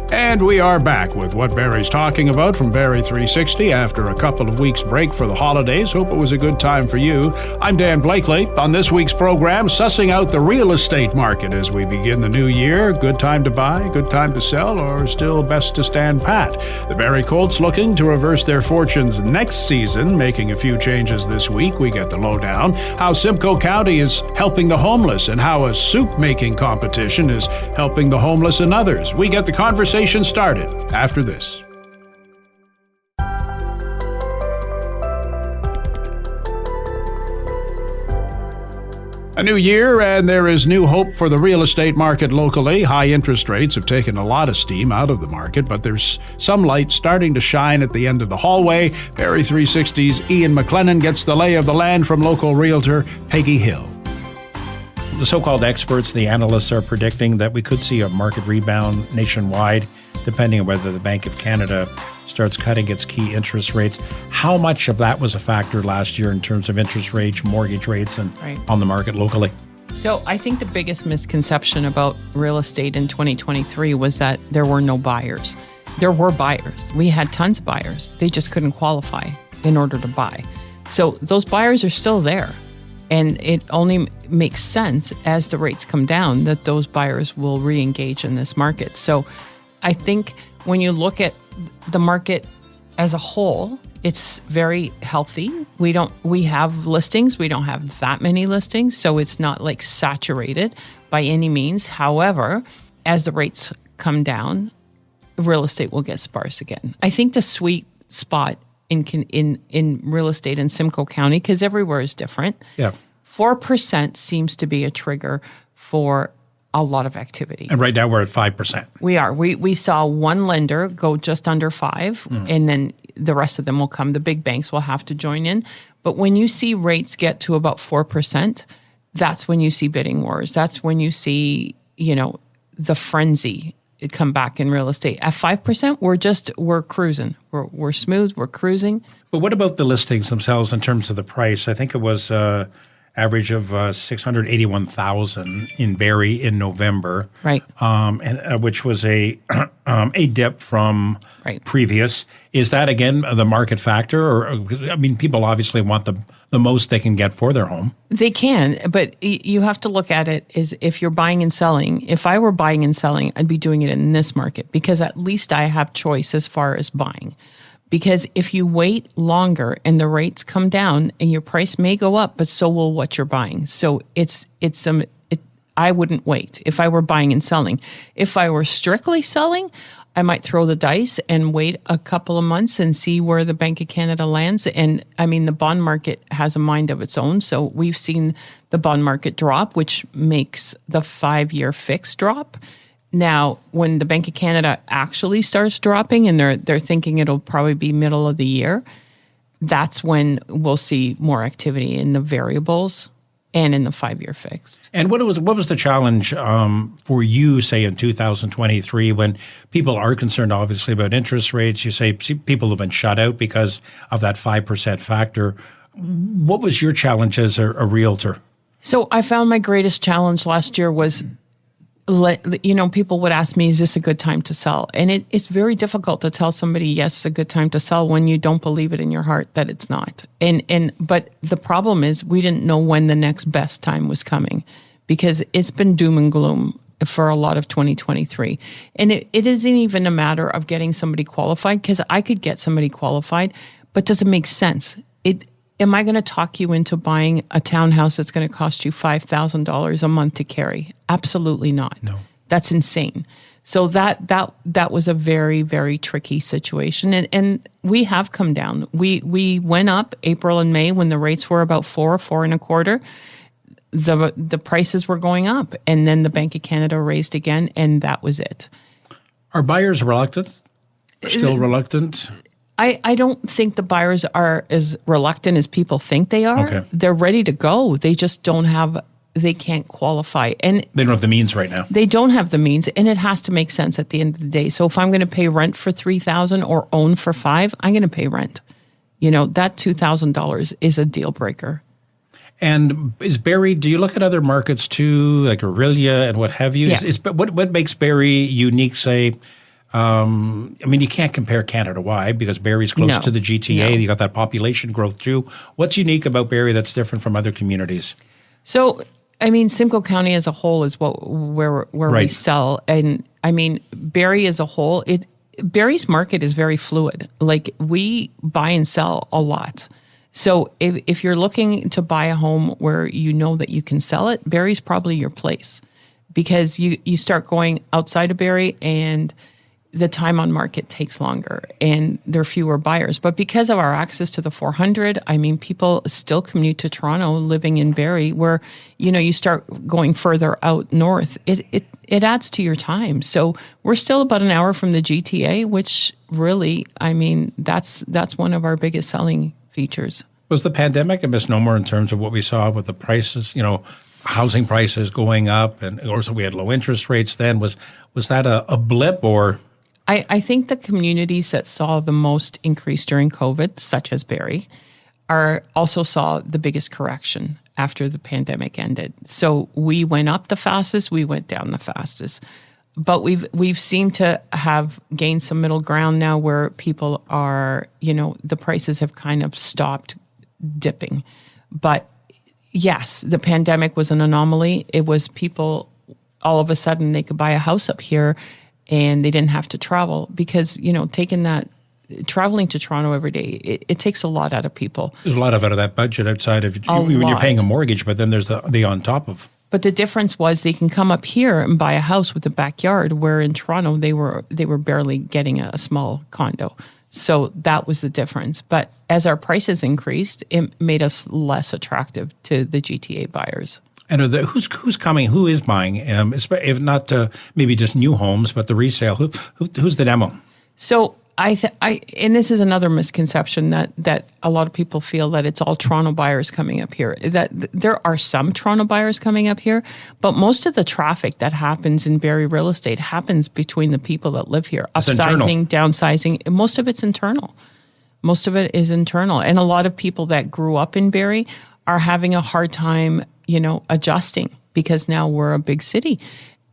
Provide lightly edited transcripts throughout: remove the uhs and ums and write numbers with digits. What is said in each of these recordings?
And we are back with what Barrie's talking about from Barrie 360 after a couple of weeks break for the holidays. Hope it was a good time for you. I'm Dan Blakely. On this week's program, sussing out the real estate market as we begin the new year. Good time to buy, good time to sell, or still best to stand pat. The Barrie Colts looking to reverse their fortunes next season, making a few changes this week. We get the lowdown. How Simcoe County is helping the homeless and how a soup-making competition is helping the homeless and others. We get the conversation started after this. A new year, and there is new hope for the real estate market locally. High interest rates have taken a lot of steam out of the market, but there's some light starting to shine at the end of the hallway. Barrie 360's Ian MacLennan gets the lay of the land from local realtor Peggy Hill. The so-called experts, the analysts, are predicting that we could see a market rebound nationwide, depending on whether the Bank of Canada starts cutting its key interest rates. How much of that was a factor last year in terms of interest rates, mortgage rates, and on the market locally? So I think the biggest misconception about real estate in 2023 was that there were no buyers. There were buyers. We had tons of buyers. They just couldn't qualify in order to buy. So those buyers are still there. And it only makes sense as the rates come down that those buyers will re-engage in this market. So I think when you look at the market as a whole, it's very healthy. We have listings. We don't have that many listings, so it's not like saturated by any means. However, as the rates come down, real estate will get sparse again. I think the sweet spot in real estate in Simcoe County, because everywhere is different. 4% seems to be a trigger for a lot of activity. And right now we're at 5%. We are. We saw one lender go just under 5, and then the rest of them will come. The big banks will have to join in. But when you see rates get to about 4%, that's when you see bidding wars. That's when you see, the frenzy come back in real estate. At 5%, we're cruising. We're smooth, we're cruising. But what about the listings themselves in terms of the price? I think it was average of $681,000 in Barrie in November, right? And which was a dip from previous. Is that again the market factor, or people obviously want the most they can get for their home? They can, but you have to look at it as if you're buying and selling. If I were buying and selling, I'd be doing it in this market because at least I have choice as far as buying. Because if you wait longer and the rates come down and your price may go up, but so will what you're buying. So I wouldn't wait if I were buying and selling. If I were strictly selling, I might throw the dice and wait a couple of months and see where the Bank of Canada lands. And the bond market has a mind of its own. So we've seen the bond market drop, which makes the 5-year fix drop. Now, when the Bank of Canada actually starts dropping and they're thinking it'll probably be middle of the year, that's when we'll see more activity in the variables and in the 5-year fixed. And what was the challenge for you, say, in 2023 when people are concerned, obviously, about interest rates? You say people have been shut out because of that 5% factor. What was your challenge as a realtor? So I found my greatest challenge last year was people would ask me, is this a good time to sell? And it's very difficult to tell somebody, yes, it's a good time to sell when you don't believe it in your heart that it's not. But the problem is we didn't know when the next best time was coming because it's been doom and gloom for a lot of 2023. And it isn't even a matter of getting somebody qualified because I could get somebody qualified, but does it make sense? Am I going to talk you into buying a townhouse that's going to cost you $5,000 a month to carry? Absolutely not. No. That's insane. So that was a very, very tricky situation. And we have come down. We went up April and May when the rates were about 4.25. The prices were going up. And then the Bank of Canada raised again, and that was it. Are buyers reluctant? Still reluctant? I don't think the buyers are as reluctant as people think they are. Okay. They're ready to go. They just they can't qualify. And they don't have the means right now. They don't have the means, and it has to make sense at the end of the day. So if I'm going to pay rent for $3,000 or own for $5,000, I'm going to pay rent. That $2,000 is a deal breaker. And is Barrie, do you look at other markets too, like Aurelia and what have you? Yeah. What makes Barrie unique, say, You can't compare Canada-wide because Barrie's close to the GTA. You got that population growth too. What's unique about Barrie that's different from other communities? So, Simcoe County as a whole is where we sell. And Barrie as a whole, Barrie's market is very fluid. Like, we buy and sell a lot. So if you're looking to buy a home where you know that you can sell it, Barrie's probably your place, because you start going outside of Barrie and the time on market takes longer and there are fewer buyers. But because of our access to the 400, people still commute to Toronto living in Barrie, where, you start going further out north. It adds to your time. So we're still about an hour from the GTA, which really, that's one of our biggest selling features. Was the pandemic a misnomer in terms of what we saw with the prices, housing prices going up, and also we had low interest rates then? Was that a blip, or? I think the communities that saw the most increase during COVID, such as Barrie, also saw the biggest correction after the pandemic ended. So we went up the fastest, we went down the fastest. But we've seemed to have gained some middle ground now where people are, the prices have kind of stopped dipping. But yes, the pandemic was an anomaly. It was people, all of a sudden they could buy a house up here and they didn't have to travel, because, traveling to Toronto every day, it takes a lot out of people. There's a lot out of that budget outside of when you're paying a mortgage, but then there's the on top of. But the difference was they can come up here and buy a house with a backyard, where in Toronto they were barely getting a small condo. So that was the difference. But as our prices increased, it made us less attractive to the GTA buyers. And who's coming? Who is buying? If not maybe just new homes, but the resale. Who's the demo? So and this is another misconception that a lot of people feel, that it's all Toronto buyers coming up here. That there are some Toronto buyers coming up here, but most of the traffic that happens in Barrie real estate happens between the people that live here. Upsizing, downsizing, most of it's internal. Most of it is internal. And a lot of people that grew up in Barrie are having a hard time, adjusting, because now we're a big city.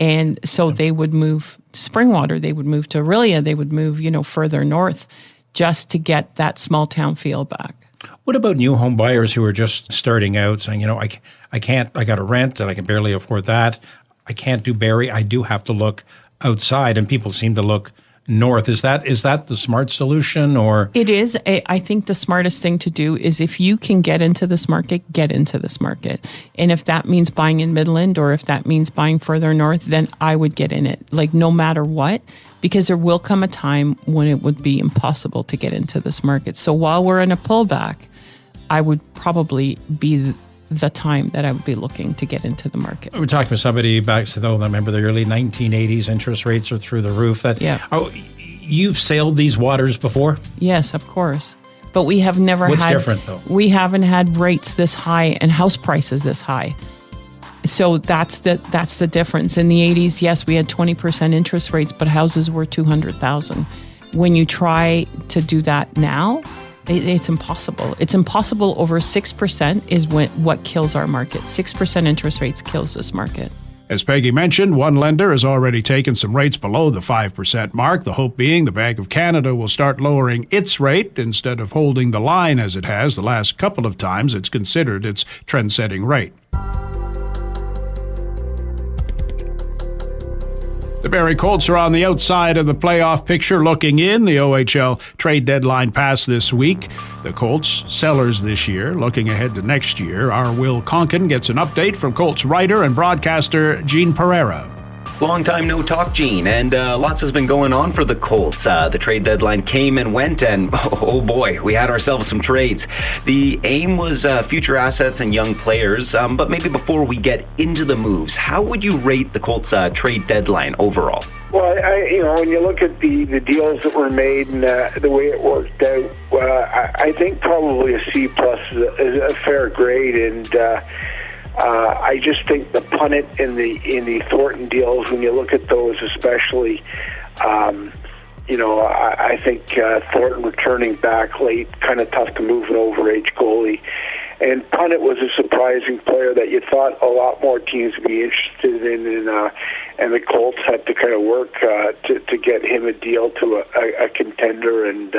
And so they would move to Springwater, they would move to Aurelia, they would move, further north, just to get that small town feel back. What about new home buyers who are just starting out, saying, I can't, I got a rent and I can barely afford that. I can't do Barrie. I do have to look outside, and people seem to look north. Is that the smart solution, or? It is. I think the smartest thing to do is, if you can get into this market, get into this market. And if that means buying in Midland, or if that means buying further north, then I would get in it, like, no matter what, because there will come a time when it would be impossible to get into this market. So while we're in a pullback, I would probably be the time that I would be looking to get into the market. We were talking to somebody back, I remember the early 1980s, interest rates are through the roof. You've sailed these waters before? Yes, of course. But we have never What's different, though? We haven't had rates this high and house prices this high. So that's the difference. In the 80s, yes, we had 20% interest rates, but houses were $200,000. When you try to do that now, it's impossible. It's impossible. Over 6% is what kills our market. 6% interest rates kills this market. As Peggy mentioned, one lender has already taken some rates below the 5% mark, the hope being the Bank of Canada will start lowering its rate instead of holding the line as it has the last couple of times it's considered its trend-setting rate. The Barrie Colts are on the outside of the playoff picture looking in. The OHL trade deadline passed this week. The Colts, sellers this year, looking ahead to next year. Our Will Conkin gets an update from Colts writer and broadcaster Gene Pereira. Long time no talk, Gene, and lots has been going on for the Colts. The trade deadline came and went, and oh boy, we had ourselves some trades. The aim was future assets and young players, but maybe before we get into the moves, how would you rate the Colts trade deadline overall? Well, when you look at the deals that were made and the way it worked out, I think probably a C+ is a fair grade, and I just think the Punnett in the Thornton deals, when you look at those especially, I think Thornton returning back late, kind of tough to move an overage goalie. And Punnett was a surprising player that you thought a lot more teams would be interested in, and the Colts had to kind of work to get him a deal to a contender. And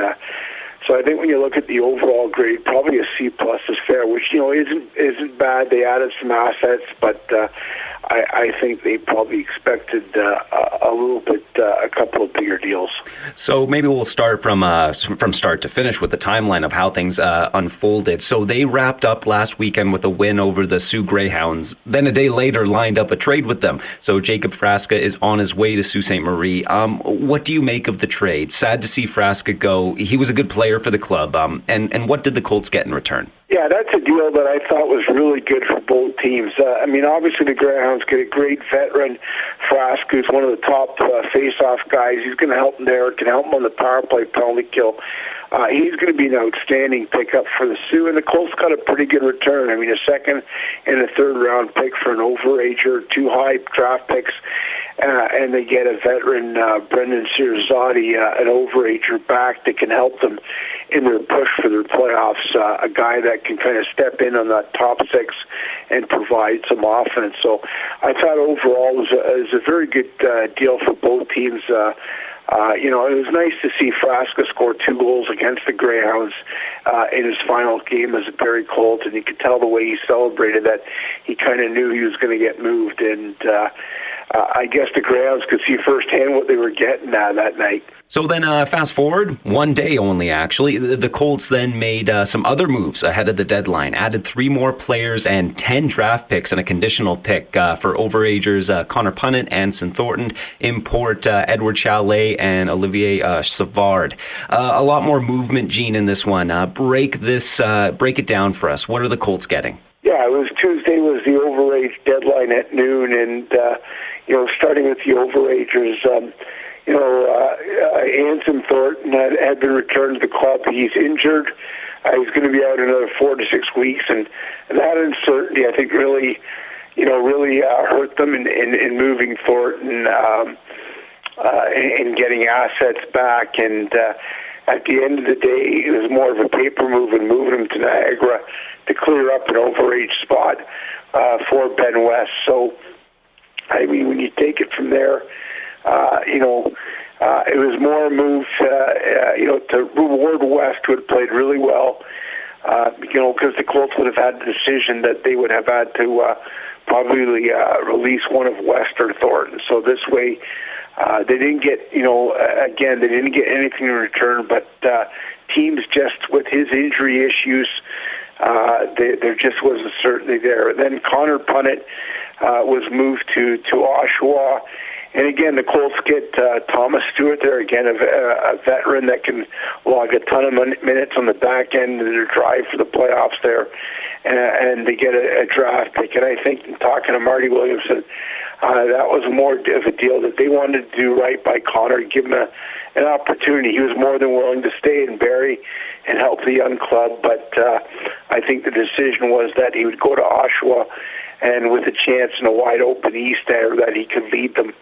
so I think when you look at the overall grade, probably a C+ is fair, which isn't bad. They added some assets, but I think they probably expected a little bit, a couple of bigger deals. So maybe we'll start from start to finish with the timeline of how things unfolded. So they wrapped up last weekend with a win over the Sioux Greyhounds. Then a day later, lined up a trade with them. So Jacob Frasca is on his way to Sault Ste. Marie. What do you make of the trade? Sad to see Frasca go. He was a good player for the club. And what did the Colts get in return? Yeah, that's a deal that I thought was really good for both teams. Obviously the Greyhounds get a great veteran, Frask, who's one of the top face-off guys. He's going to help them there, can help them on the power play penalty kill. He's going to be an outstanding pickup for the Sioux, and the Colts got a pretty good return. A second and a third-round pick for an overager, 2 high draft picks, and they get a veteran, Brendan Sierzati, an overager back that can help them in their push for their playoffs, a guy that can kind of step in on that top 6 and provide some offense. So I thought overall it was a very good deal for both teams. It was nice to see Frasca score 2 goals against the Greyhounds in his final game as a Barrie Colt, and you could tell the way he celebrated that he kind of knew he was going to get moved, and I guess the Greyhounds could see firsthand what they were getting that night. So then fast forward one day only, actually. The Colts then made some other moves ahead of the deadline, added 3 more players and 10 draft picks and a conditional pick for overagers Connor Punnett, Anson Thornton, import Edward Chalet, and Olivier Savard. A lot more movement, Gene, in this one. Break it down for us. What are the Colts getting? Yeah, it was Tuesday was the overage deadline at noon, and starting with the overagers, Anson Thornton had been returned to the club. He's injured. He's going to be out another 4 to 6 weeks, and that uncertainty, I think, really hurt them in moving Thornton and getting assets back. And at the end of the day, it was more of a paper move and moving him to Niagara to clear up an overage spot for Ben West. So, when you take it from there, it was more a move, to reward West, who had played really well, because the Colts would have had the decision that they would have had to probably release one of West or Thornton. So this way, they didn't get, they didn't get anything in return, but teams just with his injury issues, there just wasn't certainty there. Then Connor Punnett was moved to Oshawa. And again, the Colts get Thomas Stewart there, again, a veteran that can log a ton of minutes on the back end of their drive for the playoffs there. And they get a draft pick. And I think, talking to Marty Williamson, that was more of a deal that they wanted to do right by Connor, give him an opportunity. He was more than willing to stay in Barrie and help the young club. But I think the decision was that he would go to Oshawa, and with a chance in a wide-open East there, that he could lead them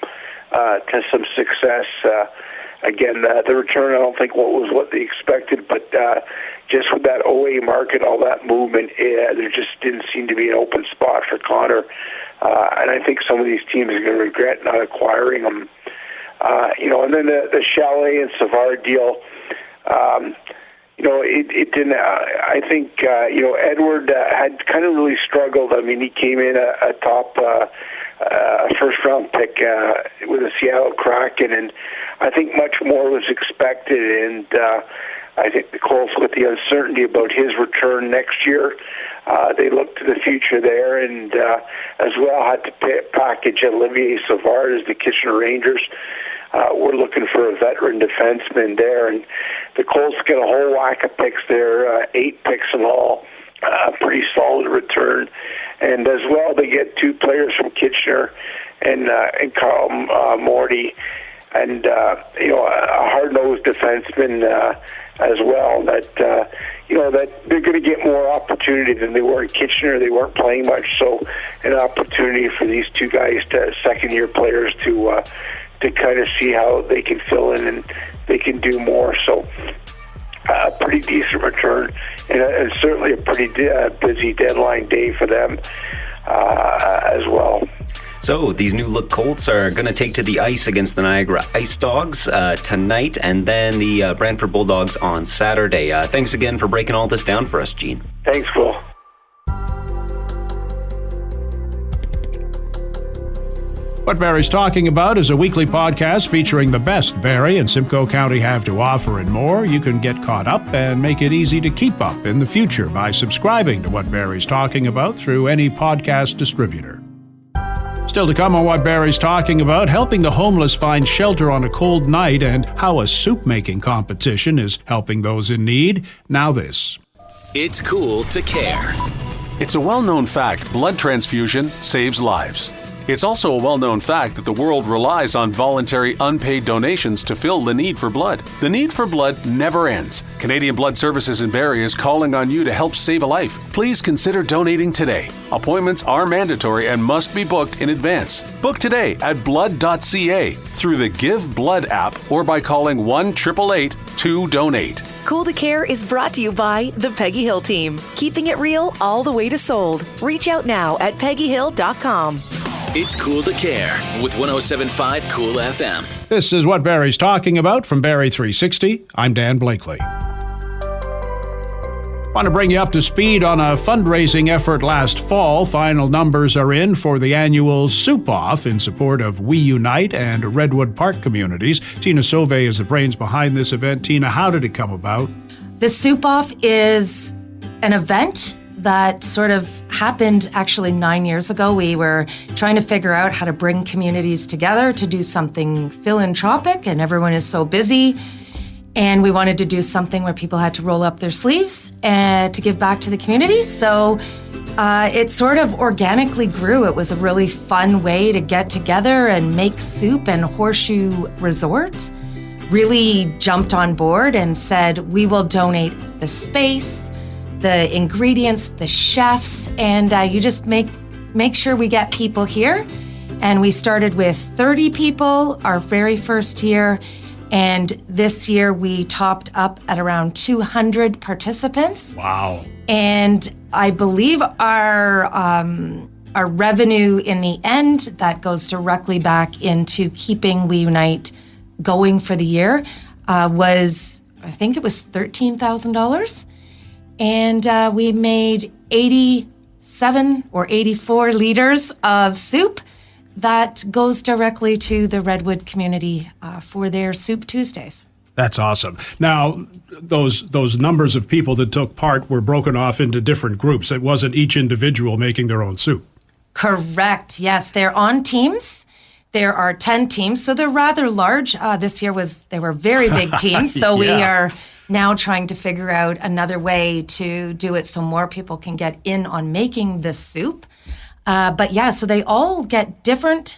to some success. Again, the return, I don't think was what they expected, but just with that OA market, all that movement, there just didn't seem to be an open spot for Connor. And I think some of these teams are going to regret not acquiring him. And then the Chalet and Savard deal, it didn't. I think Edward had kind of really struggled. He came in a top first-round pick with the Seattle Kraken, and I think much more was expected. And I think the Colts, with the uncertainty about his return next year, they looked to the future there, and as well had to package Olivier Savard as the Kitchener Rangers. We're looking for a veteran defenseman there, and the Colts get a whole whack of picks there, 8 picks in all, pretty solid return. And as well, they get 2 players from Kitchener and Carl Morty, and a hard-nosed defenseman as well. That that they're going to get more opportunity than they were in Kitchener. They weren't playing much, so an opportunity for these 2 guys, second-year players, to kind of see how they can fill in and they can do more. So a pretty decent return, and certainly a pretty busy deadline day for them as well. So these new look Colts are going to take to the ice against the Niagara Ice Dogs tonight, and then the Brantford Bulldogs on Saturday. Thanks again for breaking all this down for us, Gene. Thanks, Phil. What Barrie's Talking About is a weekly podcast featuring the best Barrie and Simcoe County have to offer and more. You can get caught up and make it easy to keep up in the future by subscribing to What Barrie's Talking About through any podcast distributor. Still to come on What Barrie's Talking About, helping the homeless find shelter on a cold night and how a soup-making competition is helping those in need. Now this. It's cool to care. It's a well-known fact blood transfusion saves lives. It's also a well-known fact that the world relies on voluntary unpaid donations to fill the need for blood. The need for blood never ends. Canadian Blood Services in Barrie is calling on you to help save a life. Please consider donating today. Appointments are mandatory and must be booked in advance. Book today at blood.ca through the Give Blood app or by calling 1-888-2-DONATE. Cool to Care is brought to you by the Peggy Hill team, keeping it real all the way to sold. Reach out now at peggyhill.com. It's cool to care with 107.5 Cool FM. This is What Barrie's Talking About from Barrie 360. I'm Dan Blakely. Want to bring you up to speed on a fundraising effort last fall. Final numbers are in for the annual Soup Off in support of We Unite and Redwood Park communities. Tina Sauvé is the brains behind this event. Tina, how did it come about? The Soup Off is an event that sort of happened actually 9 years ago. We were trying to figure out how to bring communities together to do something philanthropic, and everyone is so busy. And we wanted to do something where people had to roll up their sleeves and to give back to the community. So it sort of organically grew. It was a really fun way to get together and make soup, and Horseshoe Resort really jumped on board and said, we will donate the space, the ingredients, the chefs, and you just make sure we get people here. And we started with 30 people our very first year, and this year we topped up at around 200 participants. Wow. And I believe our revenue in the end, that goes directly back into keeping We Unite going for the year, was, I think it was $13,000. And we made 87 or 84 liters of soup that goes directly to the Redwood community for their Soup Tuesdays. That's awesome. Now, those numbers of people that took part were broken off into different groups. It wasn't each individual making their own soup. Correct. Yes, they're on teams. There are 10 teams, so they're rather large. This year they were very big teams, so we are now trying to figure out another way to do it so more people can get in on making this soup. But yeah, so they all get different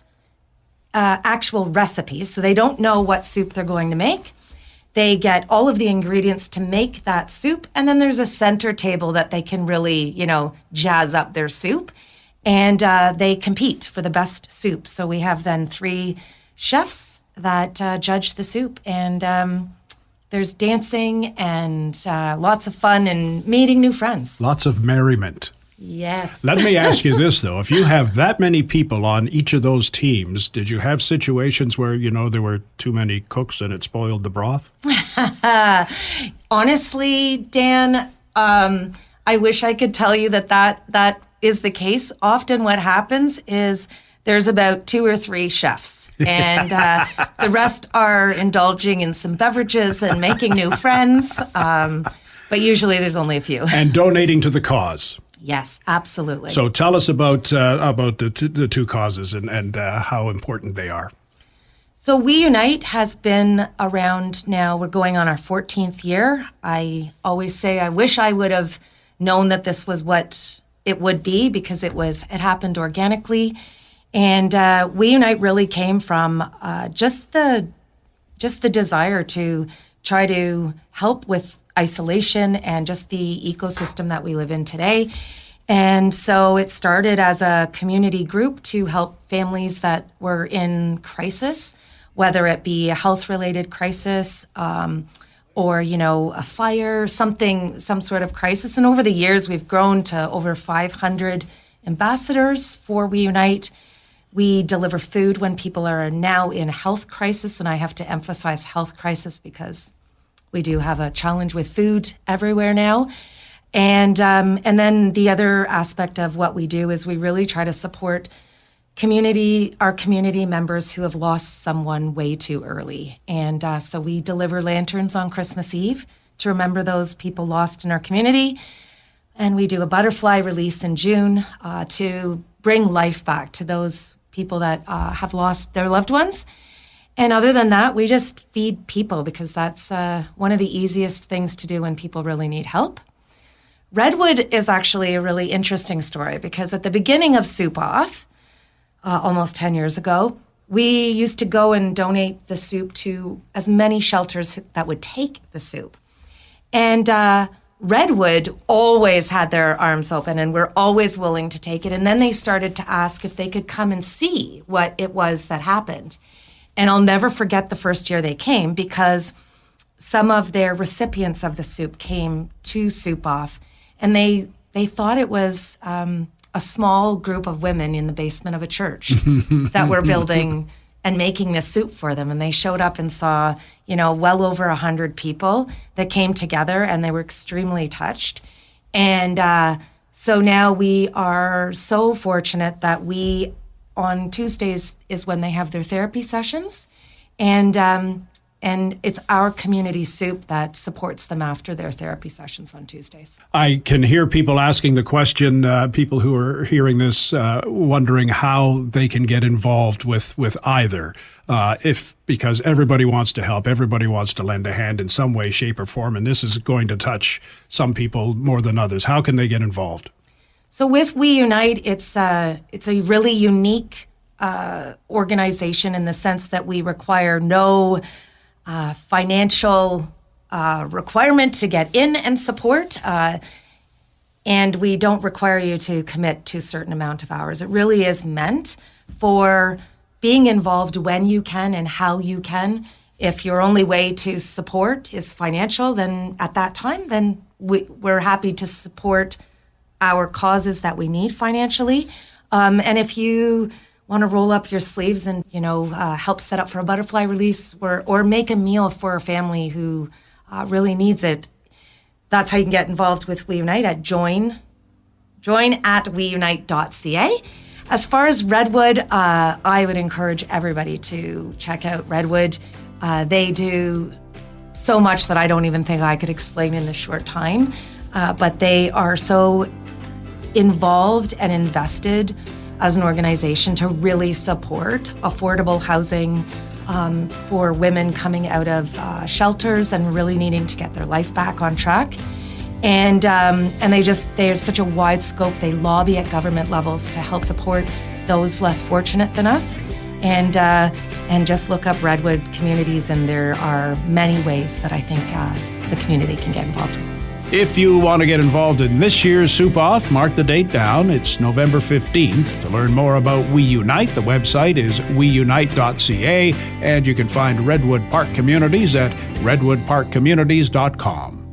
actual recipes, so they don't know what soup they're going to make. They get all of the ingredients to make that soup, and then there's a center table that they can really, jazz up their soup. And they compete for the best soup. So we have then 3 chefs that judge the soup. And there's dancing and lots of fun and meeting new friends. Lots of merriment. Yes. Let me ask you this, though. If you have that many people on each of those teams, did you have situations where, there were too many cooks and it spoiled the broth? Honestly, Dan, I wish I could tell you that is the case. Often what happens is there's about 2 or 3 chefs, and the rest are indulging in some beverages and making new friends. But usually there's only a few. And donating to the cause. Yes, absolutely. So tell us about the 2 causes and how important they are. So We Unite has been around now. We're going on our 14th year. I always say I wish I would have known that this was what it would be, because it happened organically. And We Unite really came from just the desire to try to help with isolation and just the ecosystem that we live in today. And so it started as a community group to help families that were in crisis, whether it be a health-related crisis or, a fire, some sort of crisis. And over the years, we've grown to over 500 ambassadors for We Unite. We deliver food when people are now in health crisis, and I have to emphasize health crisis because we do have a challenge with food everywhere now. And then the other aspect of what we do is we really try to support our community members who have lost someone way too early. And so we deliver lanterns on Christmas Eve to remember those people lost in our community. And we do a butterfly release in June to bring life back to those people that have lost their loved ones. And other than that, we just feed people because that's one of the easiest things to do when people really need help. Redwood is actually a really interesting story because at the beginning of Soup Off, almost 10 years ago, we used to go and donate the soup to as many shelters that would take the soup. And Redwood always had their arms open and were always willing to take it. And then they started to ask if they could come and see what it was that happened. And I'll never forget the first year they came because some of their recipients of the soup came to Soup Off, and they thought it was a small group of women in the basement of a church that were building and making this soup for them. And they showed up and saw, well over 100 people that came together, and they were extremely touched. And so now we are so fortunate that on Tuesdays is when they have their therapy sessions, and it's our community soup that supports them after their therapy sessions on Tuesdays. I can hear people asking the question, people who are hearing this, wondering how they can get involved with either. Because everybody wants to help, everybody wants to lend a hand in some way, shape, or form, and this is going to touch some people more than others. How can they get involved? So with We Unite, it's a really unique organization in the sense that we require no financial requirement to get in and support, and we don't require you to commit to a certain amount of hours. It really is meant for being involved when you can and how you can. If your only way to support is financial, then at that time, then we're happy to support our causes that we need financially. And if you want to roll up your sleeves and, help set up for a butterfly release or make a meal for a family who really needs it, that's how you can get involved with We Unite at join at weunite.ca. As far as Redwood, I would encourage everybody to check out Redwood. They do so much that I don't even think I could explain in this short time, but they are so involved and invested as an organization to really support affordable housing for women coming out of shelters and really needing to get their life back on track. And there's such a wide scope. They lobby at government levels to help support those less fortunate than us. And just look up Redwood Communities, and there are many ways that I think the community can get involved in. If you want to get involved in this year's Soup Off, mark the date down. It's November 15th. To learn more about We Unite, the website is weunite.ca, and you can find Redwood Park Communities at redwoodparkcommunities.com.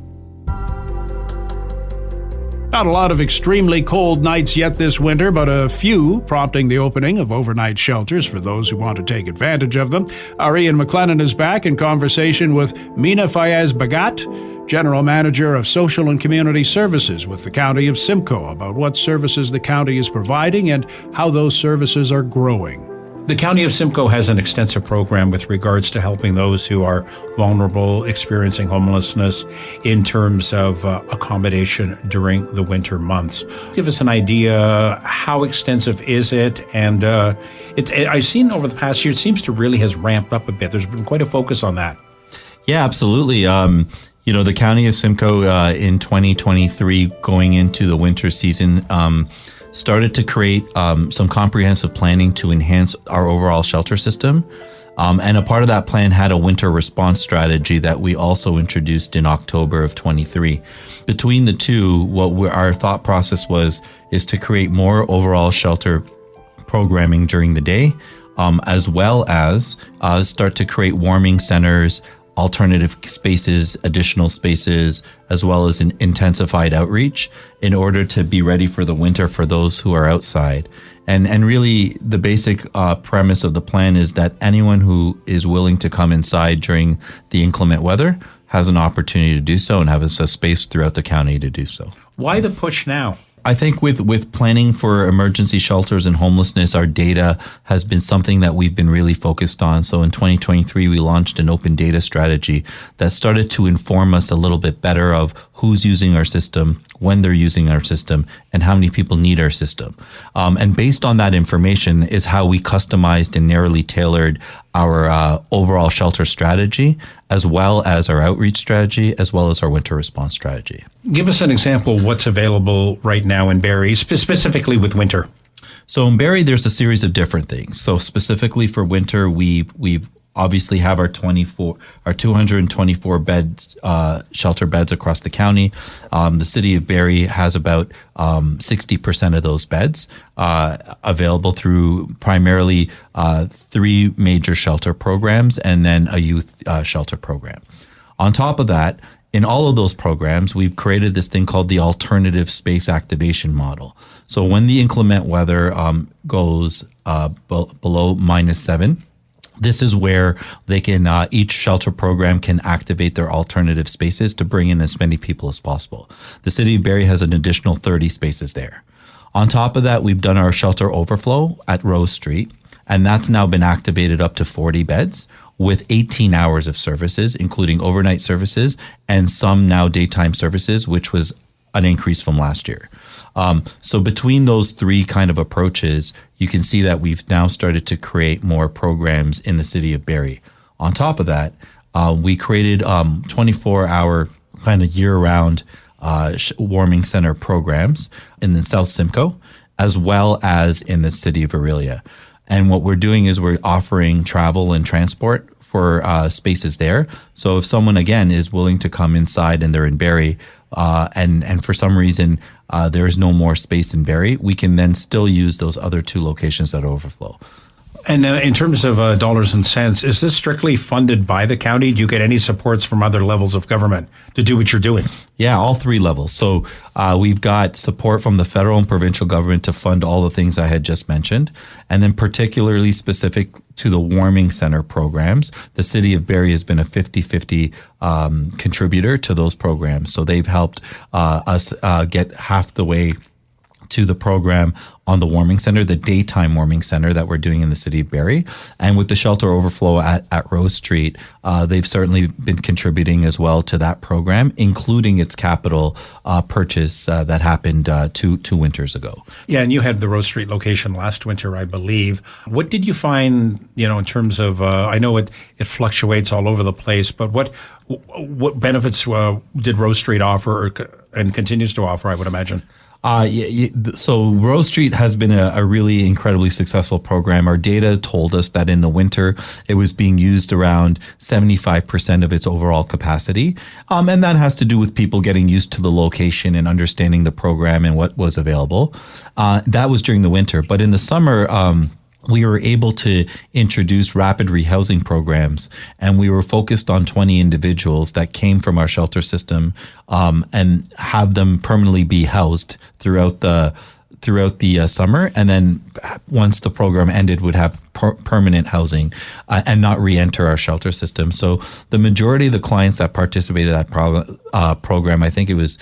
Not a lot of extremely cold nights yet this winter, but a few, prompting the opening of overnight shelters for those who want to take advantage of them. Our Ian MacLennan is back in conversation with Mina Fayez-Bagat, General Manager of Social and Community Services with the County of Simcoe, about what services the county is providing and how those services are growing. The County of Simcoe has an extensive program with regards to helping those who are vulnerable, experiencing homelessness, in terms of accommodation during the winter months. Give us an idea, how extensive is it? And I've seen over the past year, it seems to really has ramped up a bit. There's been quite a focus on that. Yeah, absolutely. The County of Simcoe in 2023, going into the winter season, started to create some comprehensive planning to enhance our overall shelter system. And a part of that plan had a winter response strategy that we also introduced in October of 23. Between the two, our thought process is to create more overall shelter programming during the day, as well as start to create warming centers alternative spaces, additional spaces, as well as an intensified outreach in order to be ready for the winter for those who are outside. And really, the basic premise of the plan is that anyone who is willing to come inside during the inclement weather has an opportunity to do so and have a space throughout the county to do so. Why the push now? I think with planning for emergency shelters and homelessness, our data has been something that we've been really focused on. So in 2023, we launched an open data strategy that started to inform us a little bit better of who's using our system, when they're using our system, and how many people need our system. And based on that information is how we customized and narrowly tailored our overall shelter strategy, as well as our outreach strategy, as well as our winter response strategy. Give us an example of what's available right now in Barrie, specifically with winter. So in Barrie, there's a series of different things. So specifically for winter, we've obviously have our 224 beds, shelter beds across the county. The city of Barrie has about 60% of those beds available through primarily 3 major shelter programs and then a youth shelter program. On top of that, in all of those programs, we've created this thing called the alternative space activation model. So when the inclement weather goes below -7, this is where they can, each shelter program can activate their alternative spaces to bring in as many people as possible. The city of Barrie has an additional 30 spaces there. On top of that, we've done our shelter overflow at Rose Street, and that's now been activated up to 40 beds with 18 hours of services, including overnight services and some now daytime services, which was an increase from last year. So between those 3 kind of approaches, you can see that we've now started to create more programs in the city of Barrie. On top of that, we created 24-hour kind of year-round warming center programs in the South Simcoe, as well as in the city of Aurelia. And what we're doing is we're offering travel and transport for spaces there. So if someone, again, is willing to come inside and they're in Barrie, and for some reason there's no more space in Barrie, we can then still use those other 2 locations that overflow. And in terms of dollars and cents, is this strictly funded by the county? Do you get any supports from other levels of government to do what you're doing? Yeah, all 3 levels. So we've got support from the federal and provincial government to fund all the things I had just mentioned. And then particularly specific to the warming center programs, the city of Barrie has been a 50-50 contributor to those programs. So they've helped us get half the way to the program on the warming center, the daytime warming center that we're doing in the city of Barrie. And with the shelter overflow at Rose Street, they've certainly been contributing as well to that program, including its capital purchase that happened 2 winters ago. Yeah, and you had the Rose Street location last winter, I believe. What did you find, in terms of, I know it fluctuates all over the place, but what benefits did Rose Street offer and continues to offer, I would imagine? So Rose Street has been a really incredibly successful program. Our data told us that in the winter, it was being used around 75% of its overall capacity. And that has to do with people getting used to the location and understanding the program and what was available. That was during the winter. But in the summer, we were able to introduce rapid rehousing programs, and we were focused on 20 individuals that came from our shelter system and have them permanently be housed throughout the summer, and then once the program ended, would have permanent housing and not re-enter our shelter system. So the majority of the clients that participated in that program, I think it was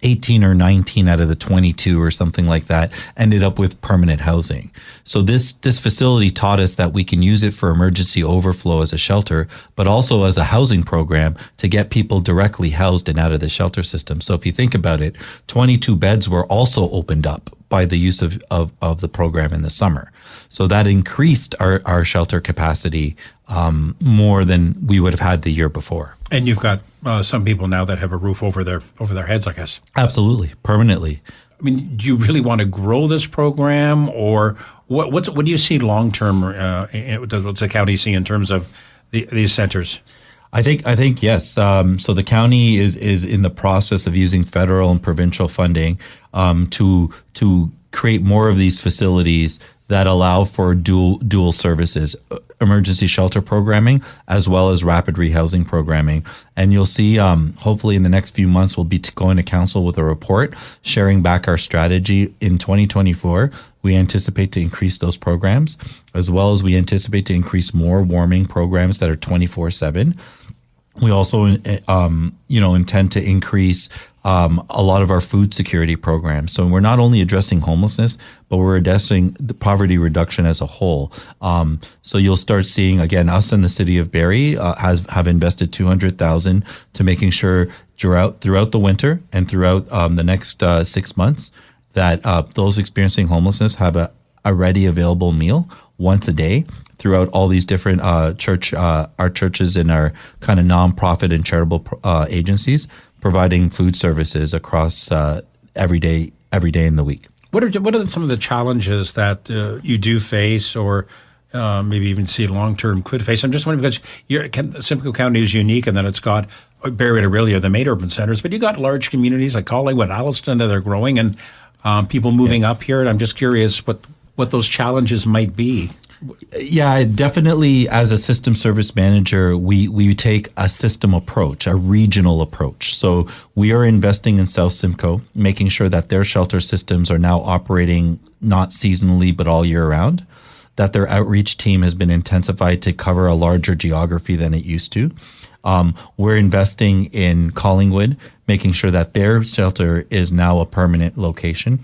18 or 19 out of the 22 or something like that, ended up with permanent housing. So this facility taught us that we can use it for emergency overflow as a shelter, but also as a housing program to get people directly housed and out of the shelter system. So if you think about it, 22 beds were also opened up by the use of the program in the summer. So that increased our shelter capacity more than we would have had the year before. And you've got some people now that have a roof over their heads, I guess. Absolutely, permanently. I mean, do you really want to grow this program, or what do you see long term? What's the county see in terms of these centers? I think yes. So the county is in the process of using federal and provincial funding to create more of these facilities that allow for dual services. emergency shelter programming as well as rapid rehousing programming. And you'll see, hopefully in the next few months, we'll be going to council with a report sharing back our strategy in 2024. We anticipate to increase those programs, as well as we anticipate to increase more warming programs that are 24/7. We also, intend to increase a lot of our food security programs. So we're not only addressing homelessness, but we're addressing the poverty reduction as a whole. So you'll start seeing, again, us in the city of Barrie have invested $200,000 to making sure throughout the winter and throughout the next 6 months that those experiencing homelessness have a ready available meal once a day throughout all these different our churches and our kind of nonprofit and charitable agencies, providing food services across every day in the week. What are some of the challenges that you do face, or maybe even see long term could face? I'm just wondering, because Simcoe County is unique in that it's got Barrie and Orillia, the main urban centers, but you got large communities like Collingwood, Alliston that are growing, and people moving up here. And I'm just curious what those challenges might be. Yeah, definitely. As a system service manager, we take a system approach, a regional approach. So we are investing in South Simcoe, making sure that their shelter systems are now operating not seasonally, but all year round, that their outreach team has been intensified to cover a larger geography than it used to. We're investing in Collingwood, making sure that their shelter is now a permanent location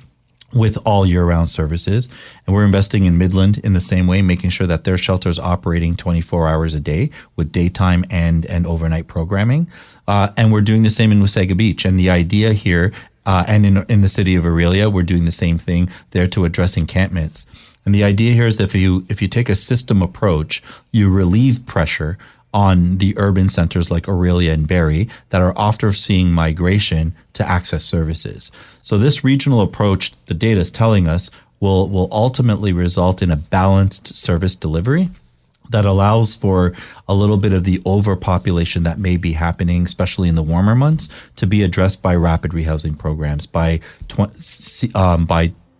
with all year-round services. And we're investing in Midland in the same way, making sure that their shelter is operating 24 hours a day with daytime and overnight programming. And we're doing the same in Wasaga Beach. And the idea here, and in the city of Orillia, we're doing the same thing there to address encampments. And the idea here is if you take a system approach, you relieve pressure on the urban centers like Orillia and Barrie that are often seeing migration to access services. So this regional approach, the data is telling us, will ultimately result in a balanced service delivery that allows for a little bit of the overpopulation that may be happening, especially in the warmer months, to be addressed by rapid rehousing programs, by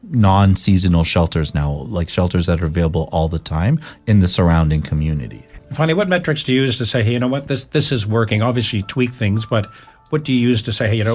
non-seasonal shelters now, like shelters that are available all the time in the surrounding community. Finally, what metrics do you use to say, hey, you know what, this is working? Obviously, you tweak things, but what do you use to say, hey, you know,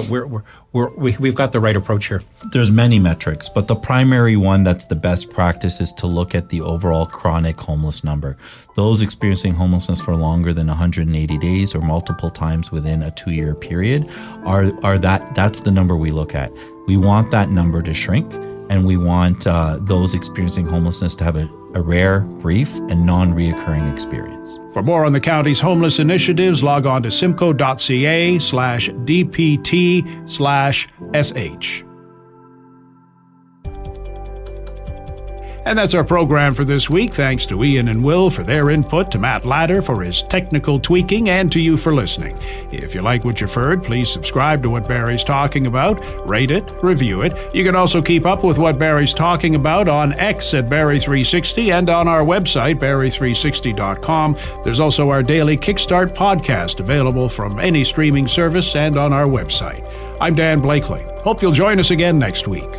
we've got the right approach here? There's many metrics, but the primary one that's the best practice is to look at the overall chronic homeless number. Those experiencing homelessness for longer than 180 days or multiple times within a 2-year period that's the number we look at. We want that number to shrink, and we want those experiencing homelessness to have a rare, brief, and non-reoccurring experience. For more on the county's homeless initiatives, log on to simcoe.ca/dpt/sh. And that's our program for this week. Thanks to Ian and Will for their input, to Matt Ladder for his technical tweaking, and to you for listening. If you like what you've heard, please subscribe to What Barrie's Talking About, rate it, review it. You can also keep up with What Barrie's Talking About on X at Barrie360 and on our website, Barrie360.com. There's also our daily Kickstart podcast available from any streaming service and on our website. I'm Dan Blakely. Hope you'll join us again next week.